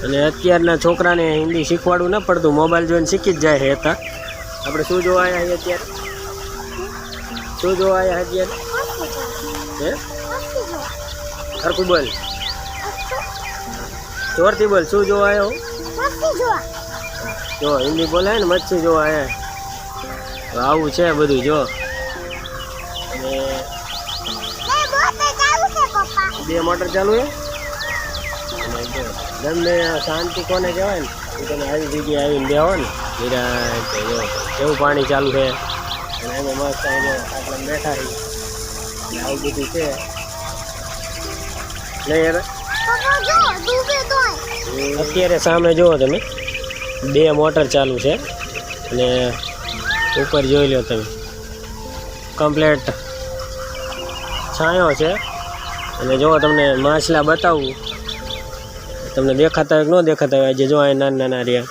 અને અત્યારના છોકરાને હિન્દી શીખવાડવું ન પડતું, મોબાઈલ જોઈને શીખી જ જાય છે હતા. આપણે શું જોવા આવ્યા અત્યારે? શું જોવા આવ્યા અત્યારે? હે હરખું બોલ, જોરથી બોલ. શું જોવા આવ્યો? જો હિન્દી બોલાય ને, મચ્છી જોવા આવ્યા. આવું છે બધું. જો બે મોટર ચાલુ છે. ગમે શાંતિ કોને કહેવાય ને, તમે આવી જગ્યાએ આવીને બેહો ને, કેવું પાણી ચાલુ છે. અને એમાં મસ્ત આપણે બેઠા રહીએ. આવું બધું છે. અત્યારે સામે જુઓ તમે, બે મોટર ચાલુ છે અને ઉપર જોઈ લો તમે, કમ્પ્લેટ છાંયો છે. અને જો તમને માછલા બતાવું, તમને દેખાતા હોય કે ન દેખાતા હોય, આજે જો અહીં નાના નાના રહ્યા.